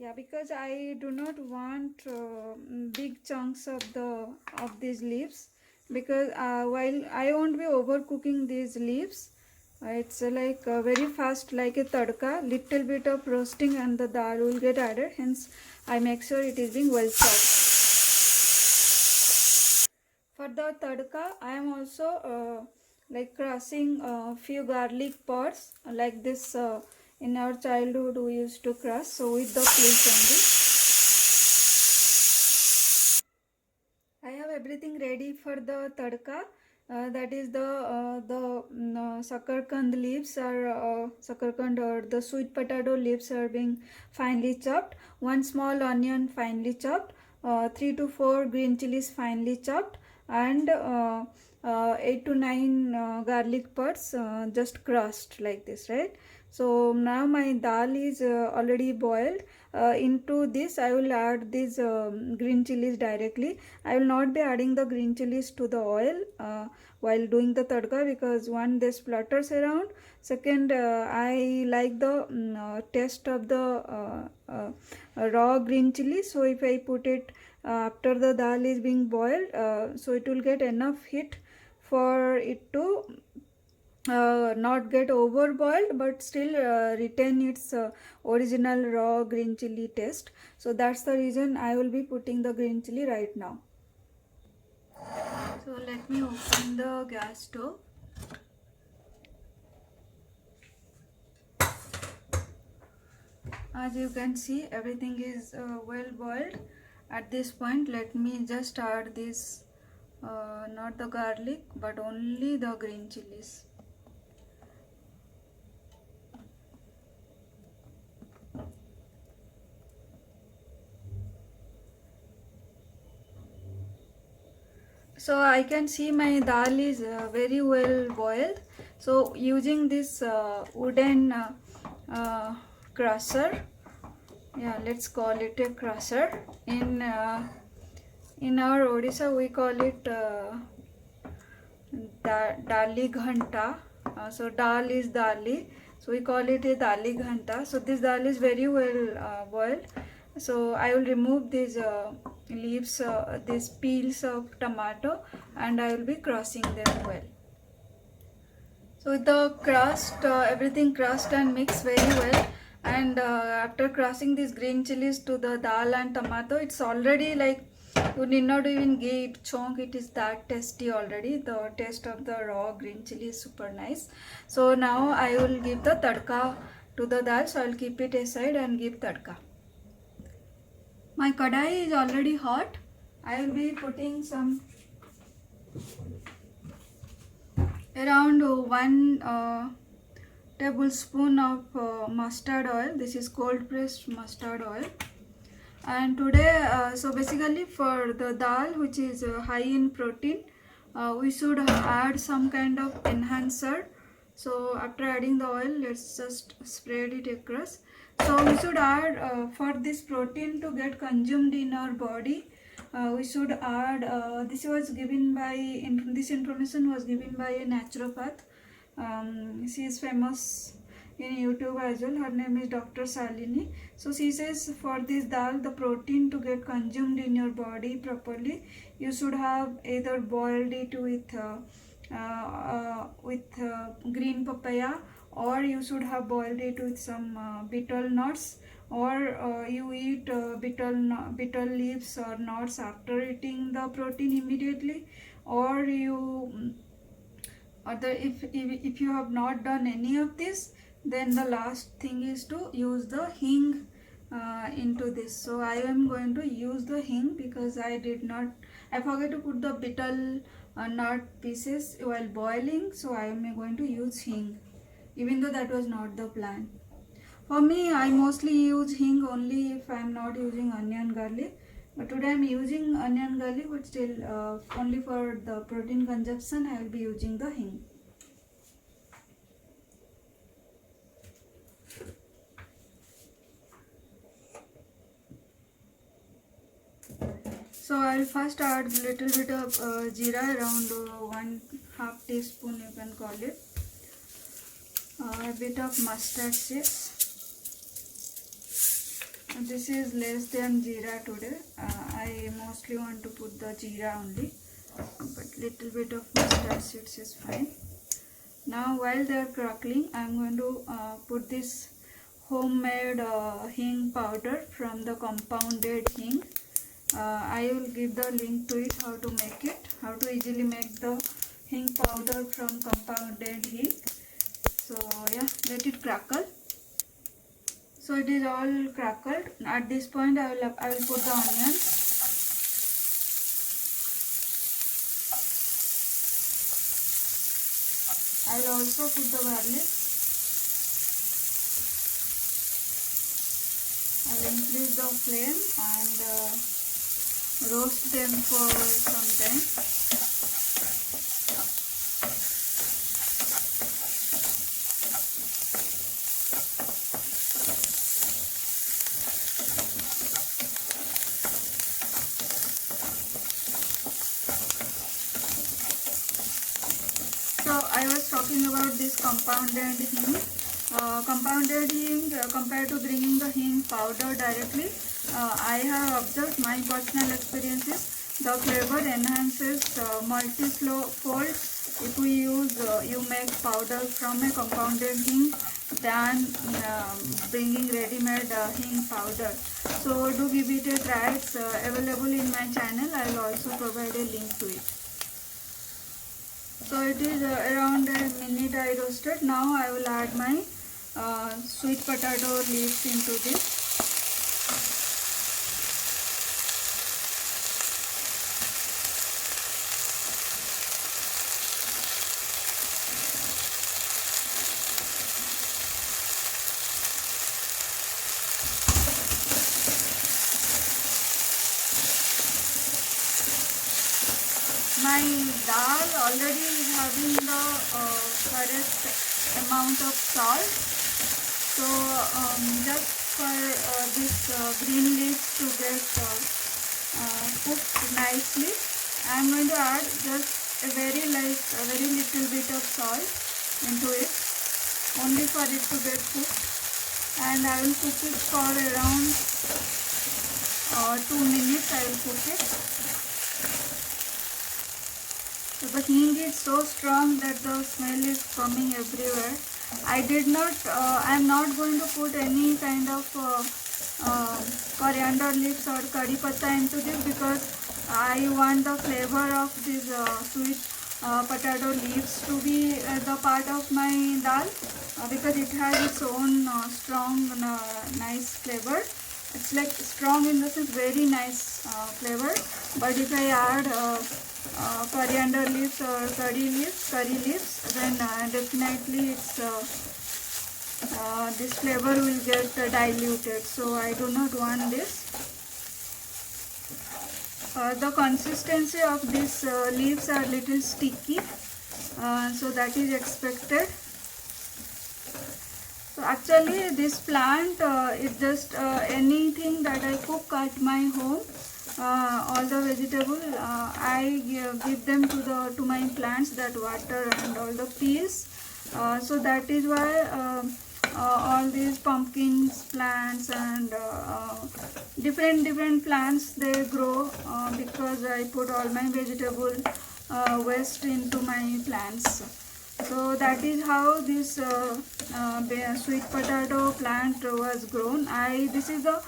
Yeah, because I do not want big chunks of these leaves, because while I won't be overcooking these leaves, it's like very fast, like a tadka. Little bit of roasting and the dal will get added. Hence, I make sure it is being well chopped. For the tadka, I am also like crushing a few garlic pods like this. In our childhood, we used to crush. So with the peels only. I have everything ready for the tadka. That is the sakarkand leaves are sakarkand, or the sweet potato leaves are being finely chopped. One small onion finely chopped. 3 to 4 green chilies finely chopped, and 8 to 9 garlic pods just crushed like this, right? So now my dal is already boiled. Into this I will add these green chilies directly. I will not be adding the green chilies to the oil while doing the tadka, because one, they splutters around. Second, I like the taste of the raw green chili. So if I put it after the dal is being boiled, so it will get enough heat for it to not get over boiled, but still retain its original raw green chili taste. So that's the reason I will be putting the green chili right now. So let me open the gas stove. As you can see, everything is well boiled. At this point, let me just add this, not the garlic but only the green chilies. So I can see my dal is very well boiled. So using this wooden crusher, yeah, let's call it a crusher. In our Odisha we call it dali ghanta. So dal is dali, so we call it a dali ghanta. So this dal is very well boiled. So I will remove these leaves, these peels of tomato, and I will be crushing them well. So with the crust, everything crushed and mixed very well. And after crushing these green chilies to the dal and tomato, it's already like, you need not even give it chunk, it is that tasty already. The taste of the raw green chili is super nice. So now I will give the tadka to the dal. So I'll keep it aside and give tadka. My kadai is already hot. I will be putting some around 1 tablespoon of mustard oil. This is cold pressed mustard oil. And today, so basically for the dal, which is high in protein, we should add some kind of enhancer. So after adding the oil, let's just spread it across. So we should add, for this protein to get consumed in our body, we should add, this information was given by a naturopath. She is famous in YouTube as well. Her name is Dr. Salini. So she says for this dal, the protein to get consumed in your body properly, you should have either boiled it with green papaya, or you should have boiled it with some betel nuts, or you eat betel leaves or nuts after eating the protein immediately, or you if you have not done any of this, then the last thing is to use the hing into this. So I am going to use the hing because I forgot to put the betel nut pieces while boiling. So I am going to use hing, even though that was not the plan. For me, I mostly use hing only if I am not using onion garlic. But today I am using onion garlic, but still only for the protein consumption I will be using the hing. So I will first add a little bit of jeera, around 1/2 teaspoon you can call it. A bit of mustard seeds. This is less than jeera today. I mostly want to put the jeera only, but little bit of mustard seeds is fine. Now while they are crackling, I am going to put this homemade hing powder from the compounded hing. I will give the link to it, how to make it, how to easily make the hing powder from compounded hing. So yeah, let it crackle. So it is all crackled. At this point I will put the onions. I will also put the garlic. I will increase the flame and roast them for some time. So I was talking about this compounded hing. Compounded hing compared to bringing the hing powder directly, I have observed my personal experiences. The flavor enhances multi-fold if we use you make powder from a compounded hing than bringing ready-made hing powder. So do give it a try. It's available in my channel. I will also provide a link to it. So it is around a minute I roasted. Now I will add my sweet potato leaves into this. My dal already is having the correct amount of salt. So just for this green leaves to get cooked nicely, I am going to add just a very little bit of salt into it, only for it to get cooked, and I will cook it for around 2 minutes. I will cook it. So the hing is so strong that the smell is coming everywhere. I am not going to put any kind of coriander leaves or curry patta into this, because I want the flavor of these sweet potato leaves to be the part of my dal, because it has its own strong nice flavor. It's like strong in the sense very nice flavor. But if I add coriander leaves or curry leaves, then definitely it's this flavor will get diluted. So I do not want this. The consistency of these leaves are little sticky, so that is expected. So actually this plant is just anything that I cook at my home. All the vegetable I give them to my plants, that water and all the peas. So that is why all these pumpkins plants and different plants they grow, because I put all my vegetable waste into my plants. So that is how this sweet potato plant was grown. This is the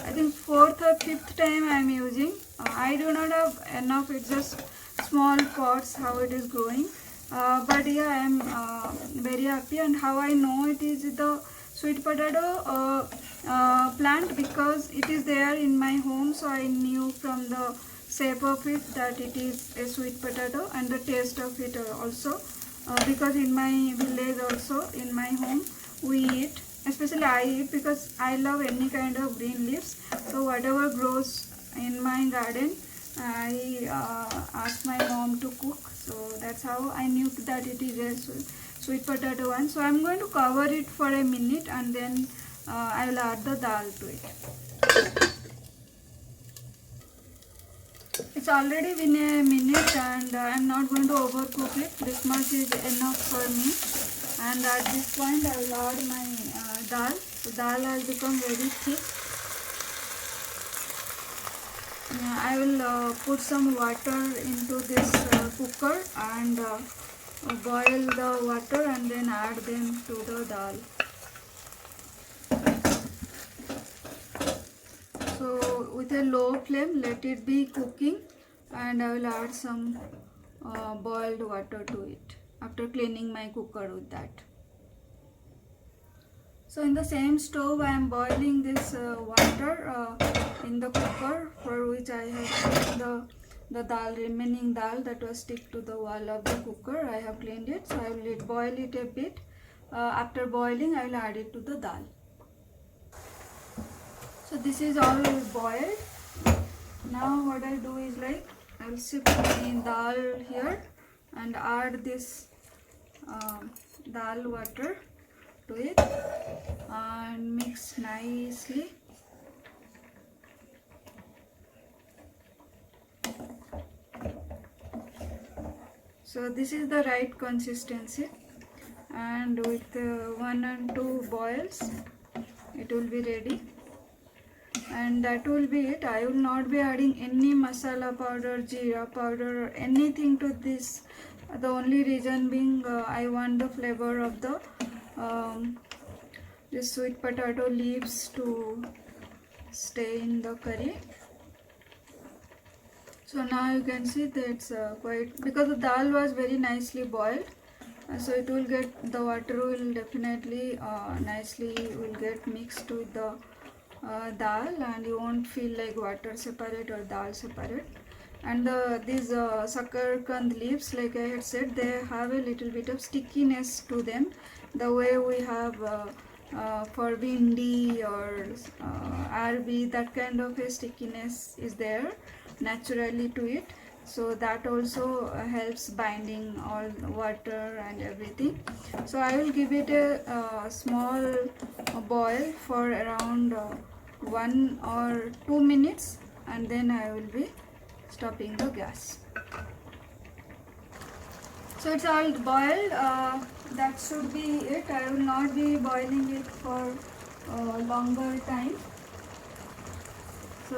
I think 4th or 5th time I am using. I do not have enough. It's just small pots how it is growing. But yeah, I am very happy. And how I know it is the sweet potato plant, because it is there in my home. So I knew from the shape of it that it is a sweet potato, and the taste of it also. Because in my village also, in my home, we eat, especially I eat, because I love any kind of green leaves. So whatever grows in my garden, I ask my mom to cook. So that's how I knew that it is a sweet potato one. So I'm going to cover it for a minute, and then I will add the dal to it. It's already been a minute, and I'm not going to overcook it. This much is enough for me. And at this point I will add my dal. So dal has become very thick. I will put some water into this cooker and boil the water and then add them to the dal. So with a low flame, let it be cooking, and I will add some boiled water to it after cleaning my cooker with that. So in the same stove I am boiling this water in the cooker, for which I have put the dal, remaining dal that was stick to the wall of the cooker. I have cleaned it, so I will boil it a bit. After boiling, I will add it to the dal. So this is all boiled. Now what I do is, like, I will shift my dal here and add this dal water to it and mix nicely. So this is the right consistency, and with 1 and 2 boils it will be ready, and that will be it. I will not be adding any masala powder, jeera powder or anything to this. The only reason being I want the flavor of the this sweet potato leaves to stay in the curry. So now you can see that it's quite, because the dal was very nicely boiled, so it will get, the water will definitely nicely will get mixed with the dal, and you won't feel like water separate or dal separate. And these sakarkand leaves, like I had said, they have a little bit of stickiness to them, the way we have for bindi or arbi, that kind of a stickiness is there naturally to it. So that also helps binding all water and everything. So I will give it a small boil for around 1 or 2 minutes, and then I will be stopping the gas. So it's all boiled. That should be it. I will not be boiling it for longer time. So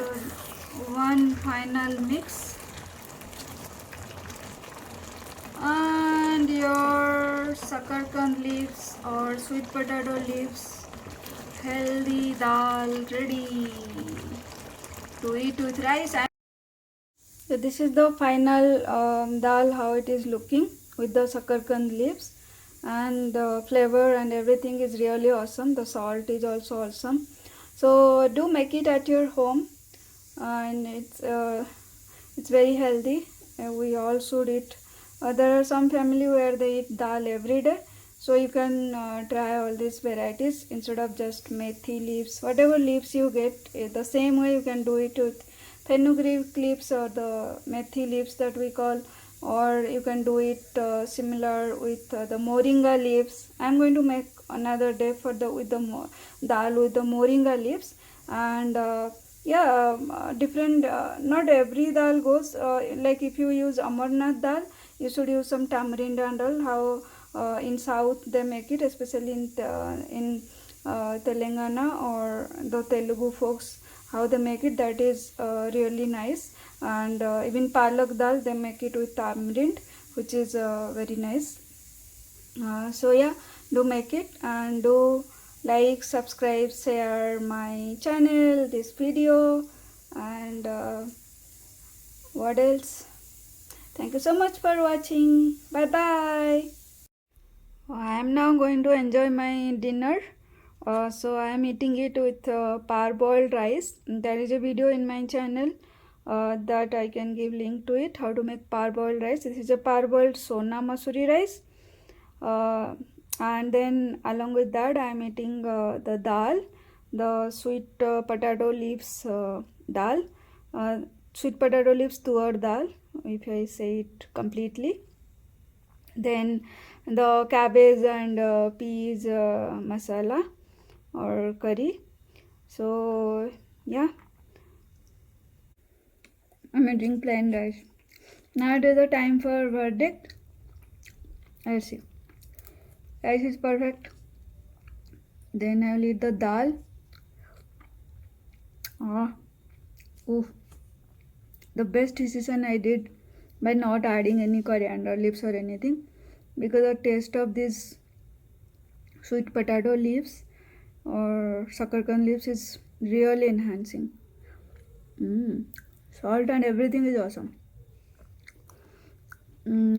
one final mix, and your sakarkand leaves or sweet potato leaves healthy dal ready to eat with rice. So this is the final dal, how it is looking with the sakarkand leaves, and the flavor and everything is really awesome. The salt is also awesome. So do make it at your home, and it's very healthy. We all should eat. There are some family where they eat dal every day, so you can try all these varieties instead of just methi leaves. Whatever leaves you get, the same way you can do it with fenugreek leaves or the methi leaves that we call, or you can do it similar with the moringa leaves. I am going to make another day for the dal with the moringa leaves, and different. Not every dal goes. Like if you use Amarnath dal, you should use some tamarind and all. How in South they make it, especially in Telangana or the Telugu folks, how they make it, that is really nice. And even palak dal, they make it with tamarind, which is very nice. So yeah, do make it, and do like, subscribe, share my channel, this video, and what else. Thank you so much for watching. Bye bye. I am now going to enjoy my dinner. So I am eating it with parboiled rice. There is a video in my channel that I can give link to it, how to make parboiled rice. This is a parboiled Sona Masuri rice. And then along with that I am eating the dal, the sweet potato leaves dal, sweet potato leaves tuar dal, if I say it completely. Then the cabbage and peas masala or curry. So yeah, I'm eating plain rice. Now it is the time for verdict. Let's see. Rice is perfect. Then I will eat the dal. Oof. the best decision I did by not adding any coriander leaves or anything, because the taste of these sweet potato leaves or sakarkand leaves is really enhancing. Salt and everything is awesome.